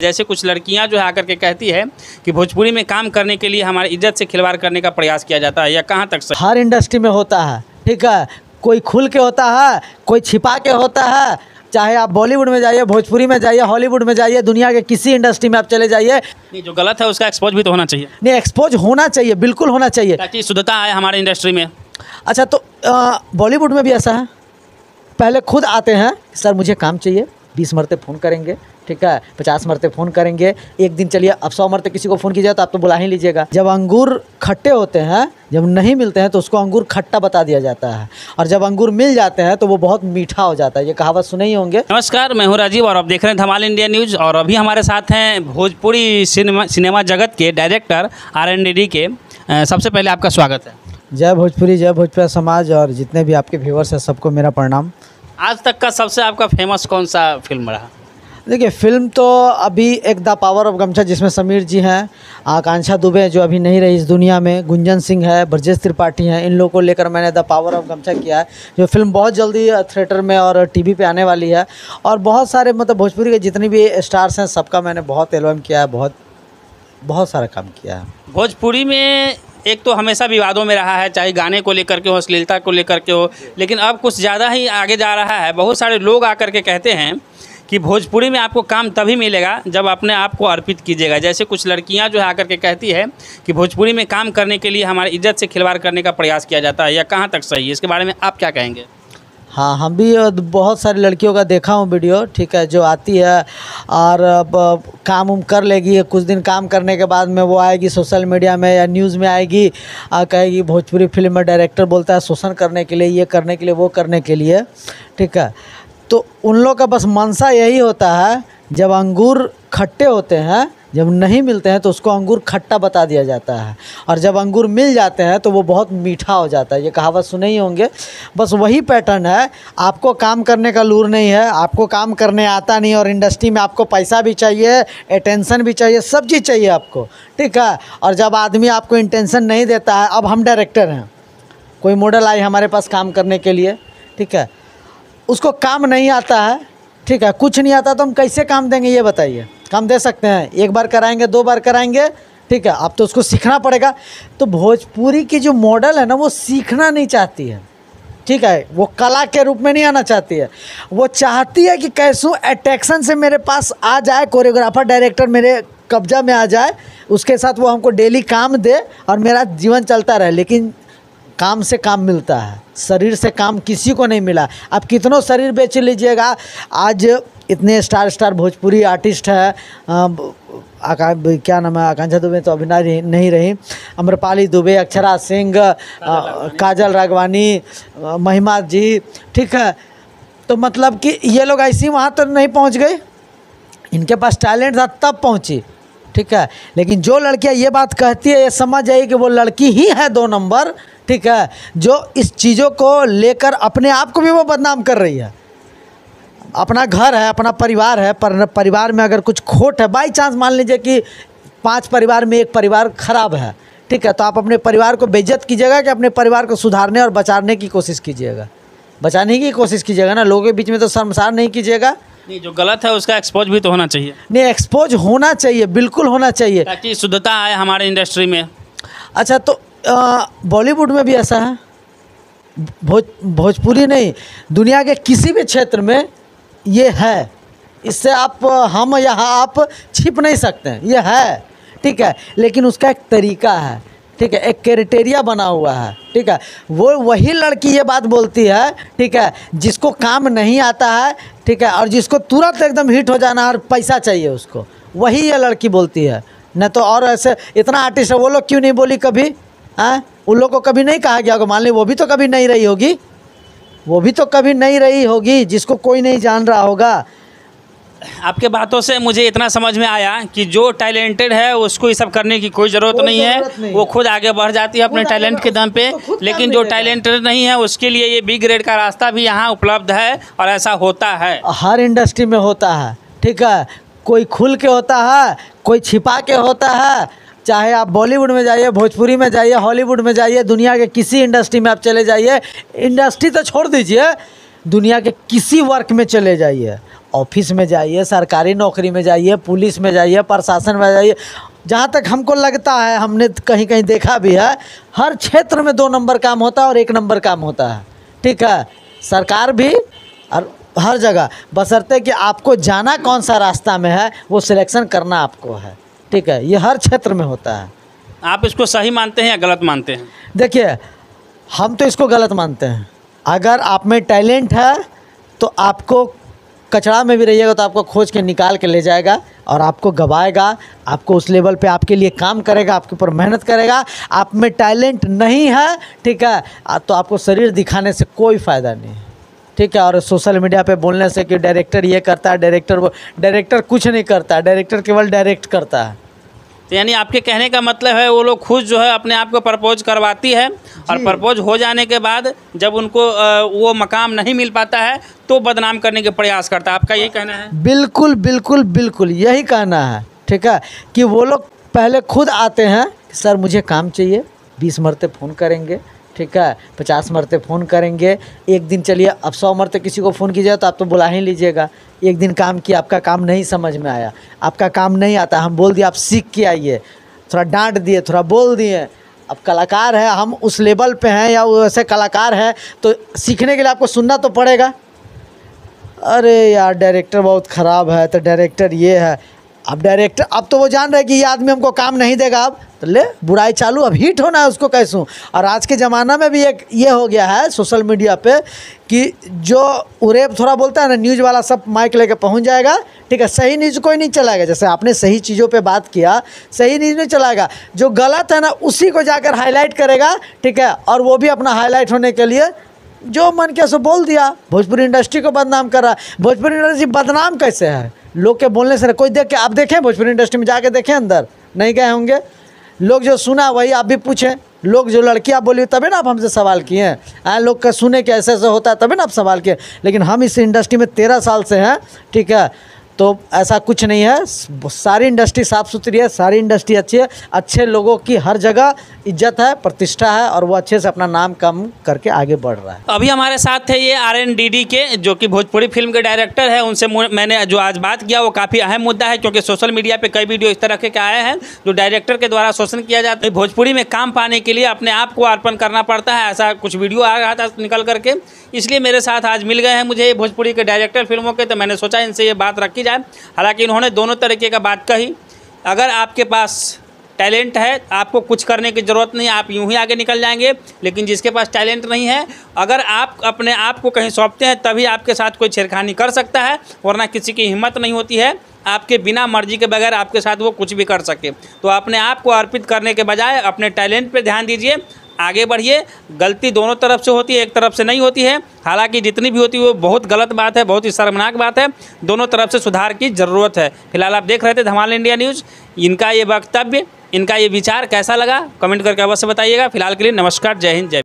जैसे कुछ लड़कियां जो है आकर के कहती है कि भोजपुरी में काम करने के लिए हमारी इज्जत से खिलवाड़ करने का प्रयास किया जाता है, या कहाँ तक सही? हर इंडस्ट्री में होता है, ठीक है। कोई खुल के होता है, कोई छिपा के होता है। चाहे आप बॉलीवुड में जाइए, भोजपुरी में जाइए, हॉलीवुड में जाइए, दुनिया के किसी इंडस्ट्री में आप चले जाइए। नहीं, जो गलत है उसका एक्सपोज भी तो होना चाहिए। नहीं, एक्सपोज होना चाहिए, बिल्कुल होना चाहिए, ताकि शुद्धता आए हमारे इंडस्ट्री में। अच्छा, तो बॉलीवुड में भी ऐसा है, पहले खुद आते हैं, सर मुझे काम चाहिए, 20 मरते फ़ोन करेंगे, ठीक है, 50 मरते फ़ोन करेंगे, एक दिन चलिए अब 100 मरते किसी को फ़ोन कीजिए तो आप तो बुला ही लीजिएगा। जब अंगूर खट्टे होते हैं, जब नहीं मिलते हैं तो उसको अंगूर खट्टा बता दिया जाता है, और जब अंगूर मिल जाते हैं तो वो बहुत मीठा हो जाता है। ये कहावत सुने ही होंगे। नमस्कार, मैं हूं राजीव और आप देख रहे हैं धमाल इंडिया न्यूज़। और अभी हमारे साथ हैं भोजपुरी सिनेमा जगत के डायरेक्टर RNDD के। सबसे पहले आपका स्वागत है। जय भोजपुरी, जय भोजपुरी समाज, और जितने भी आपके व्यूवर्स हैं सबको मेरा प्रणाम। आज तक का सबसे आपका फेमस कौन सा फिल्म रहा? देखिए, फिल्म तो अभी एक द पावर ऑफ गमछा, जिसमें समीर जी हैं, आकांक्षा दुबे जो अभी नहीं रही इस दुनिया में, गुंजन सिंह है, ब्रजेश त्रिपाठी हैं, इन लोगों को लेकर मैंने द पावर ऑफ गमछा किया है। जो फिल्म बहुत जल्दी थिएटर में और टीवी पे आने वाली है। और बहुत सारे मतलब भोजपुरी के जितने भी स्टार्स हैं सबका मैंने बहुत एल्बम किया है, बहुत सारा काम किया है। भोजपुरी में एक तो हमेशा विवादों में रहा है, चाहे गाने को लेकर के हो, अश्लीलता को लेकर के हो, लेकिन अब कुछ ज़्यादा ही आगे जा रहा है। बहुत सारे लोग आकर के कहते हैं कि भोजपुरी में आपको काम तभी मिलेगा जब अपने आप को अर्पित कीजिएगा। जैसे कुछ लड़कियां जो है आकर के कहती है कि भोजपुरी में काम करने के लिए हमारी इज्जत से खिलवाड़ करने का प्रयास किया जाता है, या कहाँ तक सही है? इसके बारे में आप क्या कहेंगे? हाँ, हम भी बहुत सारी लड़कियों का देखा हूँ वीडियो, ठीक है, जो आती है और काम कर लेगी, कुछ दिन काम करने के बाद में वो आएगी सोशल मीडिया में या न्यूज़ में आएगी, कहेगी भोजपुरी फिल्म में डायरेक्टर बोलता है शोषण करने के लिए, ये करने के लिए, वो करने के लिए, ठीक है। तो उन लोग का बस मनसा यही होता है, जब अंगूर खट्टे होते हैं, जब नहीं मिलते हैं तो उसको अंगूर खट्टा बता दिया जाता है, और जब अंगूर मिल जाते हैं तो वो बहुत मीठा हो जाता है। ये कहावत सुने ही होंगे। बस वही पैटर्न है। आपको काम करने का लूर नहीं है, आपको काम करने आता नहीं, और इंडस्ट्री में आपको पैसा भी चाहिए, अटेंशन भी चाहिए, सब चीज़ चाहिए आपको, ठीक है। और जब आदमी आपको इंटेंशन नहीं देता है, अब हम डायरेक्टर हैं, कोई मॉडल आई हमारे पास काम करने के लिए, ठीक है, उसको काम नहीं आता है, ठीक है, कुछ नहीं आता, तो हम कैसे काम देंगे? ये बताइए। काम दे सकते हैं, एक बार कराएंगे, 2 बार कराएंगे, ठीक है, अब तो उसको सीखना पड़ेगा। तो भोजपुरी की जो मॉडल है ना, वो सीखना नहीं चाहती है, ठीक है, वो कला के रूप में नहीं आना चाहती है। वो चाहती है कि कैसों अट्रैक्शन से मेरे पास आ जाए, कोरियोग्राफर डायरेक्टर मेरे कब्जा में आ जाए, उसके साथ वो हमको डेली काम दे और मेरा जीवन चलता रहे। लेकिन काम से काम मिलता है, शरीर से काम किसी को नहीं मिला। आप कितनों शरीर बेच लीजिएगा, आज इतने स्टार भोजपुरी आर्टिस्ट है, क्या नाम है, आकांक्षा दुबे तो अभी नहीं रही, अम्रपाली दुबे, अक्षरा सिंह, काजल राघवानी, महिमा जी, ठीक है। तो मतलब कि ये लोग ऐसे ही वहाँ तो नहीं पहुँच गए, इनके पास टैलेंट था तब पहुँची, ठीक है। लेकिन जो लड़कियाँ ये बात कहती है, ये समझ जाइए कि वो लड़की ही है 2 नंबर, ठीक है, जो इस चीज़ों को लेकर अपने आप को भी वो बदनाम कर रही है। अपना घर है, अपना परिवार है, पर परिवार में अगर कुछ खोट है, बाई चांस मान लीजिए कि 5 परिवार में 1 परिवार ख़राब है, ठीक है, तो आप अपने परिवार को बेइज्जत कीजिएगा कि अपने परिवार को सुधारने और बचाने की कोशिश कीजिएगा? बचाने की कोशिश कीजिएगा ना, लोगों के बीच में तो शर्मसार नहीं कीजिएगा। नहीं, जो गलत है उसका एक्सपोज भी तो होना चाहिए। नहीं, एक्सपोज होना चाहिए, बिल्कुल होना चाहिए, ताकि शुद्धता आए हमारे इंडस्ट्री में। अच्छा, तो बॉलीवुड में भी ऐसा है, भोजपुरी नहीं, दुनिया के किसी भी क्षेत्र में ये है। इससे आप हम यहाँ आप छिप नहीं सकते हैं, ये है, ठीक है। लेकिन उसका एक तरीका है, ठीक है, एक क्राइटेरिया बना हुआ है, ठीक है। वो वही लड़की ये बात बोलती है, ठीक है, जिसको काम नहीं आता है, ठीक है, और जिसको तुरंत एकदम हिट हो जाना और पैसा चाहिए उसको, वही ये लड़की बोलती है। न तो और ऐसे इतना आर्टिस्ट है, वो लोग क्यों नहीं बोली कभी? हाँ, उन लोग को कभी नहीं कहा गया होगा? मान ली वो भी तो कभी नहीं रही होगी, वो भी तो कभी नहीं रही होगी, जिसको कोई नहीं जान रहा होगा। आपके बातों से मुझे इतना समझ में आया कि जो टैलेंटेड है उसको ये सब करने की कोई ज़रूरत नहीं है, वो खुद आगे बढ़ जाती है अपने टैलेंट के दम पे। लेकिन जो टैलेंटेड नहीं है उसके लिए ये बी ग्रेड का रास्ता भी यहाँ उपलब्ध है, और ऐसा होता है, हर इंडस्ट्री में होता है, ठीक है। कोई खुल के होता है, कोई छिपा के होता है। चाहे आप बॉलीवुड में जाइए, भोजपुरी में जाइए, हॉलीवुड में जाइए, दुनिया के किसी इंडस्ट्री में आप चले जाइए, इंडस्ट्री तो छोड़ दीजिए, दुनिया के किसी वर्क में चले जाइए, ऑफिस में जाइए, सरकारी नौकरी में जाइए, पुलिस में जाइए, प्रशासन में जाइए, जहाँ तक हमको लगता है, हमने कहीं कहीं देखा भी है, हर क्षेत्र में 2 नंबर काम होता है और 1 नंबर काम होता है। ठीक है, सरकार भी और हर जगह, बशर्ते कि आपको जाना कौन सा रास्ता में है, वो सिलेक्शन करना आपको है। ठीक है, ये हर क्षेत्र में होता है। आप इसको सही मानते हैं या गलत मानते हैं? देखिए, हम तो इसको गलत मानते हैं। अगर आप में टैलेंट है तो आपको कचरा में भी रहिएगा तो आपको खोज के निकाल के ले जाएगा और आपको गवाएगा, आपको उस लेवल पे आपके लिए काम करेगा, आपके ऊपर मेहनत करेगा। आप में टैलेंट नहीं है, ठीक है, तो आपको शरीर दिखाने से कोई फ़ायदा नहीं है। ठीक है, और सोशल मीडिया पे बोलने से कि डायरेक्टर ये करता है, डायरेक्टर वो, डायरेक्टर कुछ नहीं करता है, डायरेक्टर केवल डायरेक्ट करता है। तो यानी आपके कहने का मतलब है वो लोग खुद जो है अपने आप को प्रपोज करवाती है और प्रपोज हो जाने के बाद जब उनको वो मकाम नहीं मिल पाता है तो बदनाम करने के प्रयास करता है। आपका यही कहना है? बिल्कुल बिल्कुल बिल्कुल यही कहना है। ठीक है, कि वो लोग पहले खुद आते हैं कि सर मुझे काम चाहिए, 20 मरते फ़ोन करेंगे, ठीक है, 50 मरते फ़ोन करेंगे, एक दिन चलिए अब 100 मरते किसी को फ़ोन कीजिए तो आप तो बुला ही लीजिएगा। एक दिन काम किया, आपका काम नहीं समझ में आया, आपका काम नहीं आता, हम बोल दिए आप सीख के आइए, थोड़ा डांट दिए, थोड़ा बोल दिए। अब कलाकार है, हम उस लेवल पे हैं या वैसे कलाकार है तो सीखने के लिए आपको सुनना तो पड़ेगा। अरे यार डायरेक्टर बहुत ख़राब है, तो डायरेक्टर ये है। अब डायरेक्टर, अब तो वो जान रहे कि ये आदमी हमको काम नहीं देगा, अब तो ले बुराई चालू, अब हिट होना है उसको कैसूँ। और आज के ज़माना में भी एक ये हो गया है सोशल मीडिया पे कि जो उरेब थोड़ा बोलता है ना, न्यूज़ वाला सब माइक लेके पहुंच जाएगा। ठीक है, सही न्यूज़ कोई नहीं चलाएगा। जैसे आपने सही चीज़ों पे बात किया, सही न्यूज़ नहीं चलाएगा, जो गलत है ना उसी को जाकर हाईलाइट करेगा। ठीक है, और वो भी अपना हाईलाइट होने के लिए जो मन के सो बोल दिया, भोजपुरी इंडस्ट्री को बदनाम कर रहा है। भोजपुरी इंडस्ट्री बदनाम कैसे है? लोग के बोलने से कोई देख के, आप देखें भोजपुरी इंडस्ट्री में जाके देखें, अंदर नहीं गए होंगे। लोग जो सुना वही आप भी पूछें, लोग जो लड़कियां बोली तभी ना आप हमसे सवाल किए हैं। लोग का सुने कि ऐसे ऐसे होता है तभी ना आप सवाल किए। लेकिन हम इस इंडस्ट्री में 13 साल से हैं, ठीक है, तो ऐसा कुछ नहीं है। सारी इंडस्ट्री साफ़ सुथरी है, सारी इंडस्ट्री अच्छी है, अच्छे लोगों की हर जगह इज्जत है, प्रतिष्ठा है और वो अच्छे से अपना नाम कम करके आगे बढ़ रहा है। अभी हमारे साथ थे ये RNDD के जो कि भोजपुरी फिल्म के डायरेक्टर है। उनसे मैंने जो आज बात किया वो काफ़ी अहम मुद्दा है, क्योंकि सोशल मीडिया पे कई वीडियो इस तरह के आए हैं जो डायरेक्टर के द्वारा शोषण किया जाता है। भोजपुरी में काम पाने के लिए अपने आप को अर्पण करना पड़ता है, ऐसा कुछ वीडियो आ रहा था निकल करके। इसलिए मेरे साथ आज मिल गए हैं मुझे भोजपुरी के डायरेक्टर फिल्मों के, तो मैंने सोचा इनसे ये बात रखी जाए। हालांकि इन्होंने दोनों तरीके का बात कही। अगर आपके पास टैलेंट है, आपको कुछ करने की ज़रूरत नहीं, आप यूं ही आगे निकल जाएंगे। लेकिन जिसके पास टैलेंट नहीं है, अगर आप अपने आप को कहीं सौंपते हैं तभी आपके साथ कोई छेड़खानी कर सकता है, वरना किसी की हिम्मत नहीं होती है आपके बिना मर्जी के बगैर आपके साथ वो कुछ भी कर सके। तो अपने आप को अर्पित करने के बजाय अपने टैलेंट पे ध्यान दीजिए, आगे बढ़िए। गलती दोनों तरफ से होती है, एक तरफ से नहीं होती है। हालांकि जितनी भी होती है वो बहुत गलत बात है, बहुत ही शर्मनाक बात है। दोनों तरफ से सुधार की ज़रूरत है। फिलहाल आप देख रहे थे धमाल इंडिया न्यूज़। इनका ये वक्तव्य, इनका ये विचार कैसा लगा कमेंट करके अवश्य बताइएगा। फिलहाल के लिए नमस्कार, जय हिंद, जय।